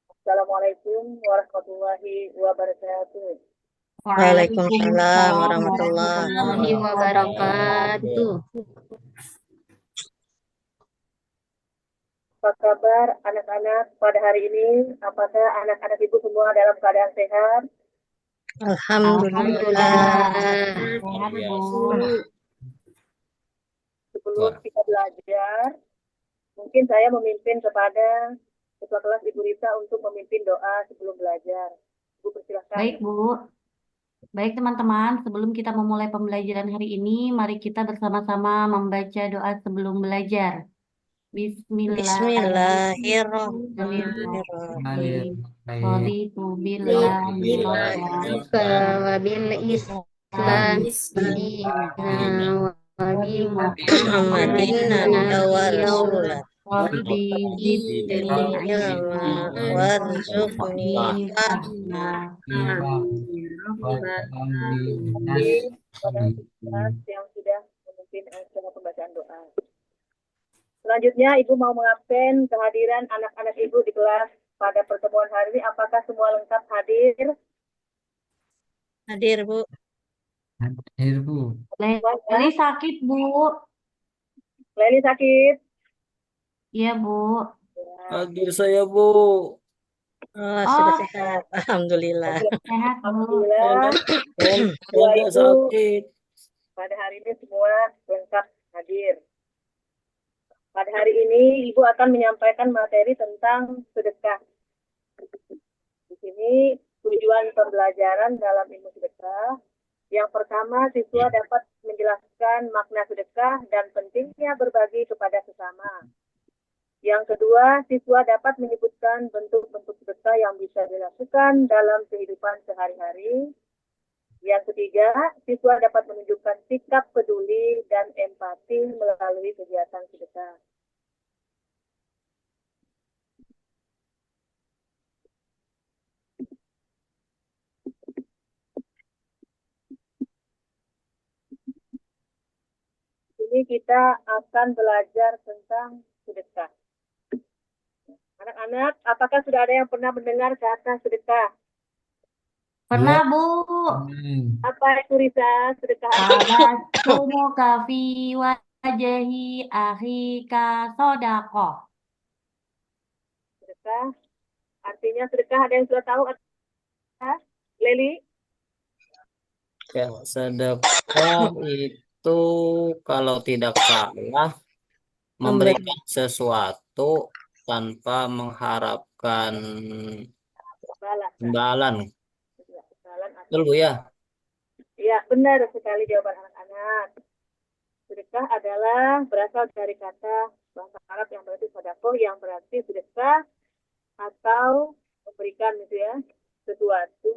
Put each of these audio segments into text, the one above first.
Assalamualaikum warahmatullahi wabarakatuh. Waalaikumsalam Waalaikumsalam warahmatullahi warahmatullahi wabarakatuh. Apa kabar anak-anak pada hari ini? Apakah anak-anak ibu semua dalam keadaan sehat? Alhamdulillah. Alhamdulillah. Luar Sehat, Bu. biasa. Sebelum Wah, kita belajar, mungkin saya memimpin kepada ketua kelas Ibu Rita untuk memimpin doa sebelum belajar. Ibu persilahkan. Baik, Bu. Baik, teman-teman. Sebelum kita memulai pembelajaran hari ini, mari kita bersama-sama membaca doa sebelum belajar. Bismillahirrahmanirrahim. Bismillahirrahmanirrahim. Raditu billahi robba Alhamdulillah. wabil Islam dina wa bi Muhammadin Muhammadin nabiyya wa nabiyyan rasulah. Rabbi zidni ilma Ilma warzuqni warzuqni fahma. fahma. Amin. Ya Rabbal Jadi, alamin. kepada kelas yang sudah memimpin acara pembacaan doa. Selanjutnya, Ibu mau mengabsen kehadiran anak-anak Ibu di kelas pada pertemuan hari ini. Apakah semua lengkap hadir? Hadir, Bu. Hadir, Bu. Leli sakit, Bu. Leli sakit? Iya, Bu. Hadir saya, Bu. Oh, sudah Oh, sehat. Alhamdulillah. sehat, Bu. Alhamdulillah, Saya Dua nggak Ibu sakit. pada hari ini semua lengkap hadir. Pada hari ini Ibu akan menyampaikan materi tentang sedekah. Di sini tujuan pembelajaran dalam ilmu sedekah. Yang pertama, siswa dapat menjelaskan makna sedekah dan pentingnya berbagi kepada sesama. Yang kedua, siswa dapat menyebutkan bentuk-bentuk sedekah yang bisa dilakukan dalam kehidupan sehari-hari. Yang ketiga, siswa dapat menunjukkan sikap peduli dan empati melalui kegiatan sedekah. Ini kita akan belajar tentang sedekah. Anak-anak, apakah sudah ada yang pernah mendengar kata sedekah? Pernah, Iya. Bu. Apa itu Risa? Sedekah apa? Tabassumu kafi wajahi akhika sodako. Sedekah. Artinya sedekah ada yang sudah tahu? Leli? Ya, sedekah itu kalau tidak salah memberikan sesuatu tanpa mengharapkan Balasan. imbalan. Balasan Betul, atau Bu ya? ya, benar sekali jawaban anak-anak. Sedekah adalah berasal dari kata bahasa Arab yang berarti sedekah, yang berarti sedekah atau memberikan gitu ya, sesuatu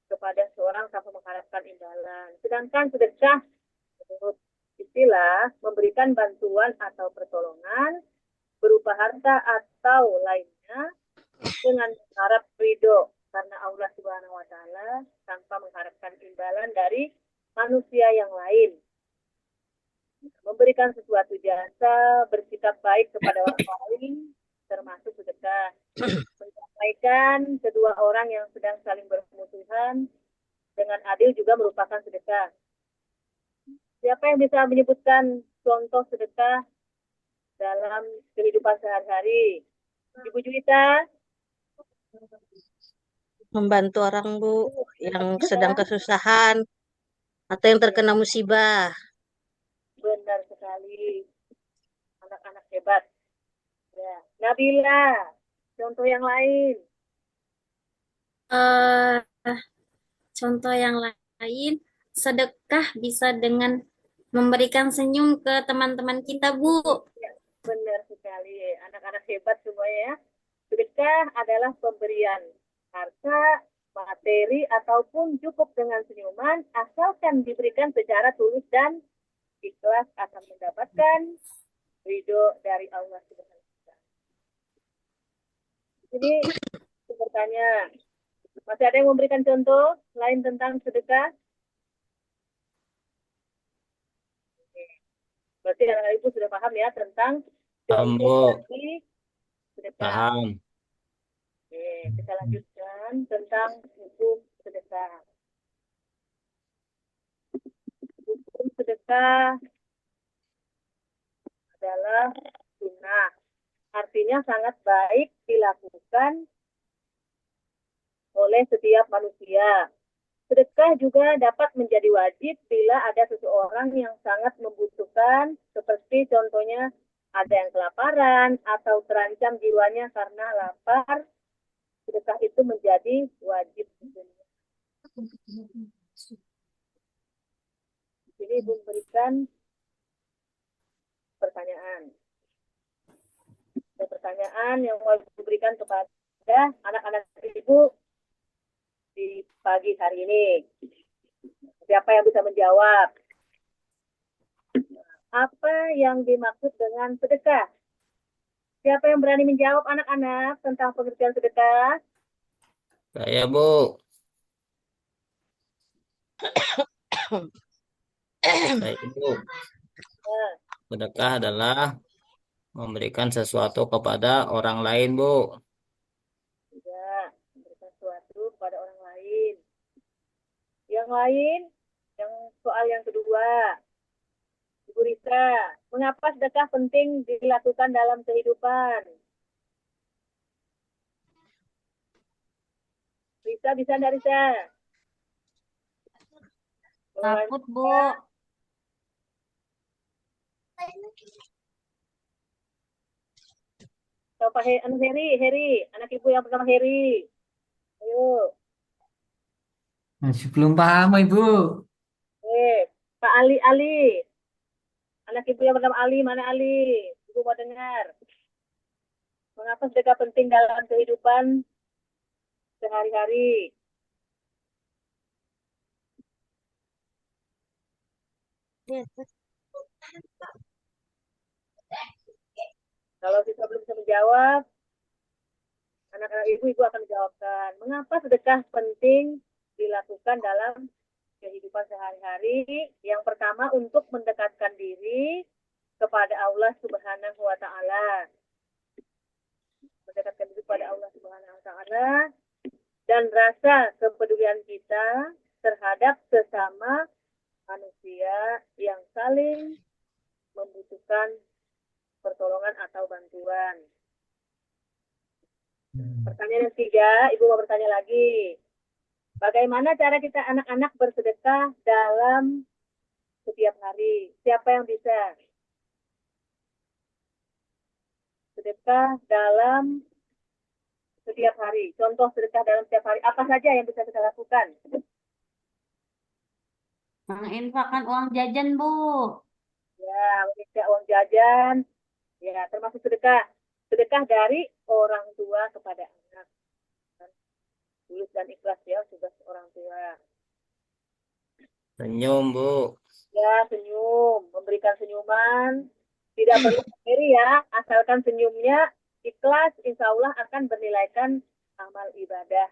kepada seorang tanpa mengharapkan imbalan. Sedangkan sedekah menurut istilah memberikan bantuan atau pertolongan berupa harta atau lainnya dengan mengharap ridho karena Allah Subhanahu wa taala tanpa mengharapkan imbalan dari manusia yang lain. Memberikan sesuatu jasa, bersikap baik kepada orang lain, termasuk sedekah. Menyampaikan kedua orang yang sedang saling bermusuhan dengan adil juga merupakan sedekah. Siapa yang bisa menyebutkan contoh sedekah dalam kehidupan sehari-hari? Ibu Juwita? Membantu orang, Bu, yang sedang kesusahan atau yang terkena musibah. Benar sekali. Anak-anak hebat. Ya. Nabila, contoh yang lain. Eh, contoh yang lain, sedekah bisa dengan memberikan senyum ke teman-teman kita, Bu. Ya, benar sekali. Anak-anak hebat semuanya ya. Sedekah adalah pemberian harta, materi, ataupun cukup dengan senyuman, asalkan diberikan secara tulus dan ikhlas akan mendapatkan ridho dari Allah Subhanahu wa taala. Jadi bertanya, masih ada yang memberikan contoh lain tentang sedekah? Berarti anak ibu sudah paham ya tentang Paham, contoh Bu. dari sedekah. Paham. Oke, kita lanjutkan tentang hukum sedekah. Hukum sedekah adalah sunnah. Artinya sangat baik dilakukan oleh setiap manusia. Sedekah juga dapat menjadi wajib bila ada seseorang yang sangat membutuhkan, seperti contohnya ada yang kelaparan atau terancam jiwanya karena lapar. Sedekah itu menjadi wajib. Jadi Ibu memberikan pertanyaan. Ada pertanyaan yang mau diberikan kepada anak-anak Ibu di pagi hari ini. Siapa yang bisa menjawab? Apa yang dimaksud dengan sedekah? Siapa yang berani menjawab anak-anak tentang pengertian sedekah? Saya, Bu. Saya, Bu. Nah, Sedekah adalah memberikan sesuatu kepada orang lain, Bu. tidak memberikan sesuatu kepada orang lain. Yang lain, yang soal yang kedua, Ibu Risa, mengapa sedekah penting dilakukan dalam kehidupan? Risa, bisa nggak Risa? Takut, Bu. Atau Pak Heri, anak ibu yang pertama Heri. Ayo, Masih belum paham, Ibu. Pak Ali, anak ibu yang pertama Ali, mana Ali? Ibu mau dengar. Mengapa sedekah penting dalam kehidupan sehari-hari? Kalau kita belum bisa menjawab, anak-anak ibu akan menjawabkan. Mengapa sedekah penting dilakukan dalam kehidupan sehari-hari? Yang pertama, untuk mendekatkan diri kepada Allah Subhanahu wa Ta'ala. Mendekatkan diri kepada Allah Subhanahu wa Ta'ala dan rasa kepedulian kita terhadap sesama manusia yang saling membutuhkan pertolongan atau bantuan. Pertanyaan yang ketiga, Ibu mau bertanya lagi. Bagaimana cara kita anak-anak bersedekah dalam setiap hari? Siapa yang bisa? Sedekah dalam setiap hari. Contoh sedekah dalam setiap hari. Apa saja yang bisa kita lakukan? Menginfakkan uang jajan, Bu. Ya, menginjak uang jajan. Ya, termasuk sedekah. Sedekah dari orang tua kepada anak. Tulus dan ikhlas ya, tugas orang tua. Senyum, Bu. Ya, senyum. Memberikan senyuman. Tidak perlu sendiri ya. Asalkan senyumnya ikhlas, insya Allah akan bernilaikan amal ibadah.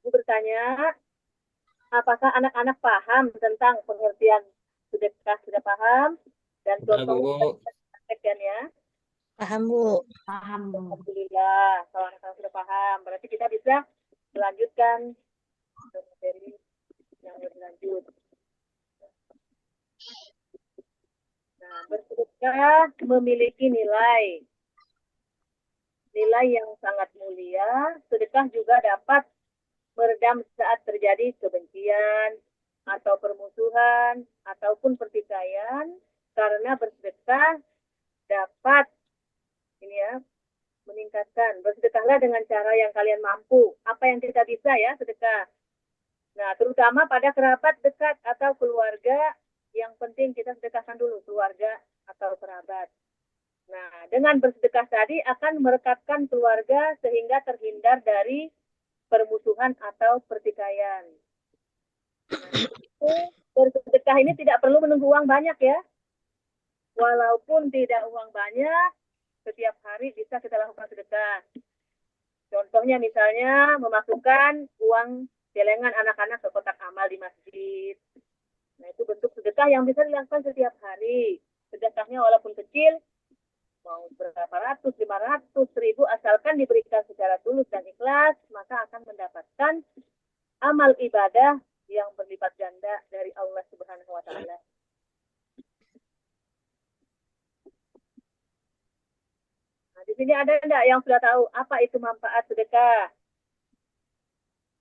Ibu bertanya, apakah anak-anak paham tentang pengertian sedekah? Sudah paham? Dan Sudah, contohnya Bu. ya. Paham, Bu. Paham, Bu. Alhamdulillah, kalau anak-anak sudah paham, berarti kita bisa melanjutkan materi yang lebih lanjut. Nah, bersedekah memiliki nilai yang sangat mulia. Sedekah juga dapat meredam saat terjadi kebencian atau permusuhan ataupun pertikaian, karena bersedekah dapat ini ya meningkatkan. Bersedekahlah dengan cara yang kalian mampu. Apa yang kita bisa ya sedekah. Nah, terutama pada kerabat dekat atau keluarga, yang penting kita sedekahkan dulu keluarga atau kerabat. Nah, dengan bersedekah tadi akan merekatkan keluarga sehingga terhindar dari permusuhan atau pertikaian. Nah, bersedekah ini tidak perlu menunggu uang banyak ya. Walaupun tidak uang banyak, setiap hari bisa kita lakukan sedekah. Contohnya misalnya memasukkan uang celengan anak-anak ke kotak amal di masjid. Nah, itu bentuk sedekah yang bisa dilakukan setiap hari. Sedekahnya walaupun kecil, mau berapa ratus, 500, 1000, asalkan diberikan secara tulus dan ikhlas, maka akan mendapatkan amal ibadah yang berlipat ganda dari Allah Subhanahu wa Ta'ala. Nah, di sini ada enggak yang sudah tahu apa itu manfaat sedekah?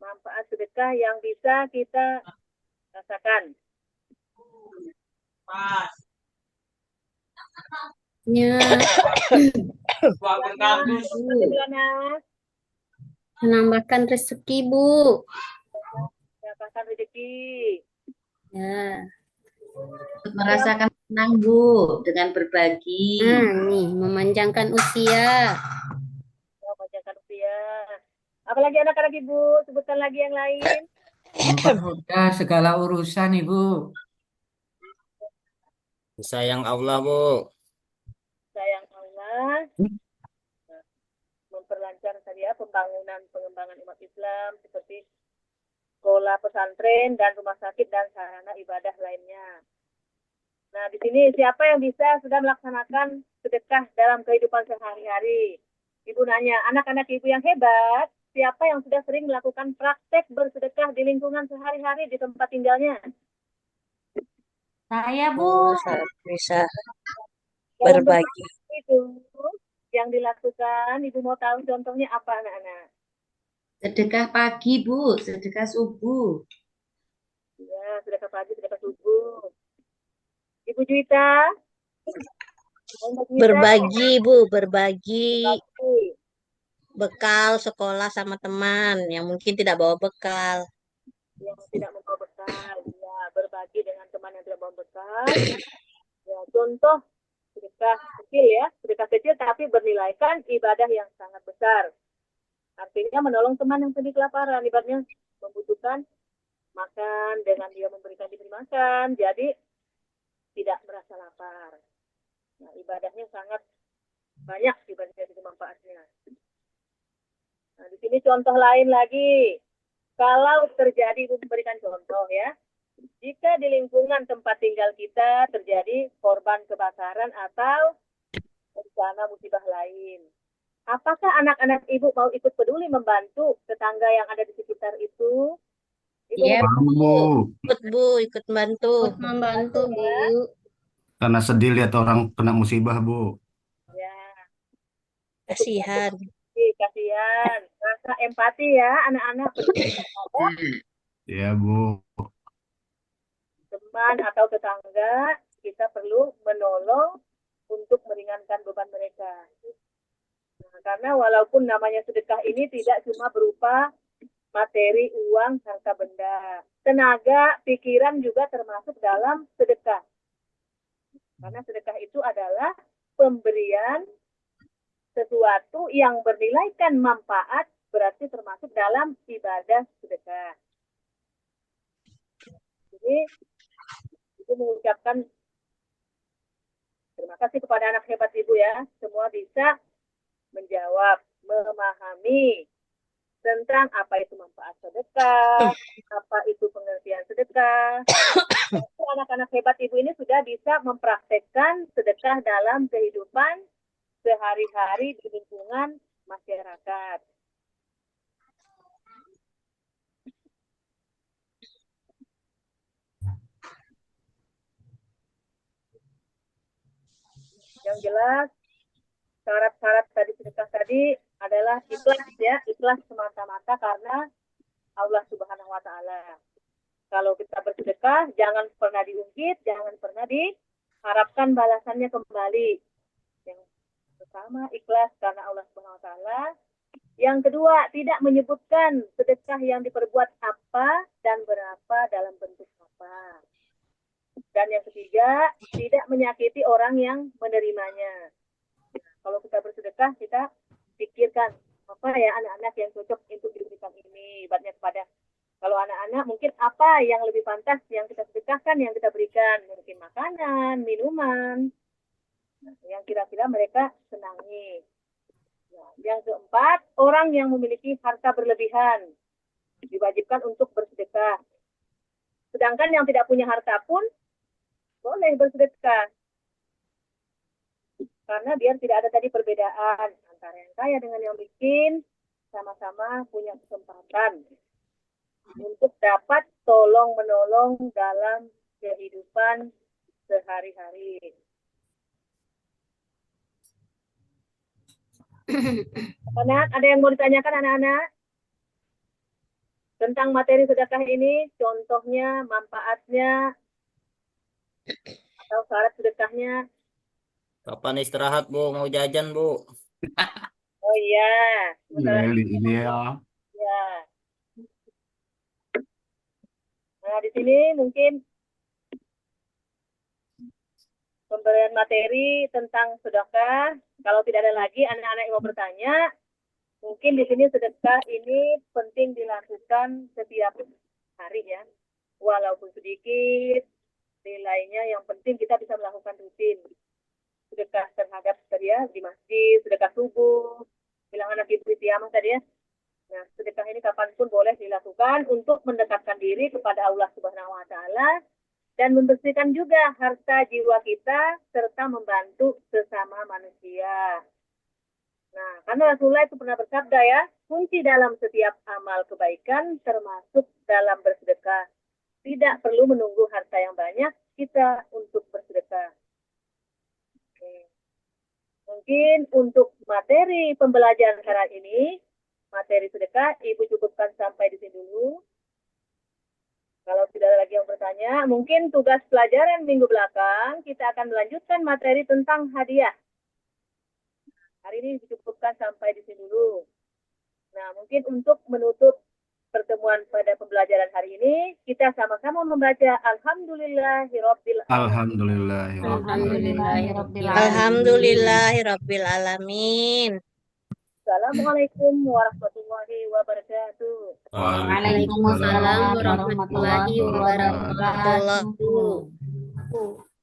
Manfaat sedekah yang bisa kita rasakan. Ya, menambahkan rezeki, Bu. Mendapatkan rezeki. Ya. Merasakan senang, Bu, dengan berbagi. Nih, memanjangkan usia. Memanjangkan usia. Apalagi anak-anak Ibu, sebutkan lagi yang lain. Mempermudah segala urusan, Ibu. Sayang Allah, Bu. Sayang Allah. Memperlancar tadi ya pembangunan pengembangan umat Islam seperti sekolah, pesantren, dan rumah sakit dan sarana ibadah lainnya. Nah, di sini siapa yang bisa sudah melaksanakan sedekah dalam kehidupan sehari-hari? Ibu nanya, anak-anak Ibu yang hebat, siapa yang sudah sering melakukan praktek bersedekah di lingkungan sehari-hari di tempat tinggalnya? Saya, Bu. Bisa Dalam berbagi. bentuk itu yang dilakukan, Ibu mau tahu contohnya apa, anak-anak? Sedekah pagi, Bu, sedekah subuh. Ya, sedekah pagi, sedekah subuh. Ibu Juwita? Berbagi, Bu, berbagi Berbagi. bekal sekolah sama teman yang mungkin tidak bawa bekal. Yang tidak membawa bekal, ya, berbagi dengan teman yang tidak membawa bekal. Ya, contoh sedekah kecil ya, sedekah kecil tapi bernilaikan ibadah yang sangat besar. Artinya menolong teman yang sedih kelaparan, ibaratnya membutuhkan makan, dengan dia memberikan diberi makan, jadi tidak merasa lapar. Nah, ibadahnya sangat banyak dibandingkan dengan manfaatnya. Nah, di sini contoh lain lagi. Kalau terjadi, memberikan contoh ya, jika di lingkungan tempat tinggal kita terjadi korban kebakaran atau bencana musibah lain, apakah anak-anak Ibu mau ikut peduli membantu tetangga yang ada di sekitar itu? Ibu Iya, mau Ikut, Bu, ikut bantu. ikut membantu, Bu. Karena sedih lihat orang kena musibah, Bu. ya, Kasihan. kasihan, rasa empati ya anak-anak peduli terhadap Ya, Bu. teman atau tetangga, kita perlu menolong untuk meringankan beban mereka. Nah, karena walaupun namanya sedekah ini tidak cuma berupa materi, uang, harta benda, tenaga, pikiran juga termasuk dalam sedekah. Karena sedekah itu adalah pemberian sesuatu yang bernilaikan manfaat, berarti termasuk dalam ibadah sedekah. Jadi, Ibu mengucapkan terima kasih kepada anak hebat Ibu ya. Semua bisa menjawab, memahami tentang apa itu manfaat sedekah, apa itu pengertian sedekah. Anak-anak hebat Ibu ini sudah bisa mempraktekkan sedekah dalam kehidupan sehari-hari di lingkungan masyarakat. Yang jelas, syarat-syarat tadi sedekah tadi adalah ikhlas ya, ikhlas semata-mata karena Allah Subhanahu wa Ta'ala. Kalau kita bersedekah, jangan pernah diungkit, jangan pernah diharapkan balasannya kembali. Yang pertama, ikhlas karena Allah Subhanahu wa Ta'ala. Yang kedua, tidak menyebutkan sedekah yang diperbuat apa dan berapa dalam bentuk apa. Dan yang ketiga, tidak menyakiti orang yang menerimanya. Kalau kita bersedekah, kita pikirkan apa ya anak-anak yang cocok untuk diberikan ini. Ibaratnya kepada, kalau anak-anak mungkin apa yang lebih pantas yang kita sedekahkan, yang kita berikan. Mungkin makanan, minuman, yang kira-kira mereka senangi. Yang keempat, orang yang memiliki harta berlebihan. diwajibkan untuk bersedekah. Sedangkan yang tidak punya harta pun boleh bersedekah. Karena biar tidak ada tadi perbedaan antara yang kaya dengan yang miskin, sama-sama punya kesempatan untuk dapat tolong-menolong dalam kehidupan sehari-hari. Anak, ada yang mau ditanyakan anak-anak? Tentang materi sedekah ini, contohnya, manfaatnya, atau syarat sedekahnya. Kapan istirahat, Bu? Mau jajan, Bu? Oh iya, sebentar lagi. Leli ini ya. Ya. Nah, di sini mungkin pemberian materi tentang sedekah. Kalau tidak ada lagi anak-anak yang mau bertanya, mungkin di sini sedekah ini penting dilakukan setiap hari ya. Walaupun sedikit, nilainya yang penting kita bisa melakukan rutin. Sedekah terhadap tadi ya, di masjid, sedekah subuh, bilang anak ibu Tiamah tadi ya. Nah, sedekah ini kapanpun boleh dilakukan untuk mendekatkan diri kepada Allah Subhanahu wa Ta'ala dan membersihkan juga harta jiwa kita serta membantu sesama manusia. Nah, karena Rasulullah itu pernah bersabda ya, kunci dalam setiap amal kebaikan termasuk dalam bersedekah. Tidak perlu menunggu harta yang banyak kita untuk bersedekah. Oke. Mungkin untuk materi pembelajaran hari ini, materi sedekah, Ibu cukupkan sampai di sini dulu. Kalau tidak ada lagi yang bertanya, mungkin tugas pelajaran minggu belakang, kita akan melanjutkan materi tentang hadiah. Hari ini dicukupkan sampai di sini dulu. Nah, mungkin untuk menutup pertemuan pada pembelajaran hari ini, kita sama-sama membaca Alhamdulillahirabbil alamin. Alhamdulillahirabbil alamin. Assalamualaikum warahmatullahi wabarakatuh. Waalaikumsalam warahmatullahi Warahmatullahi wabarakatuh. wabarakatuh.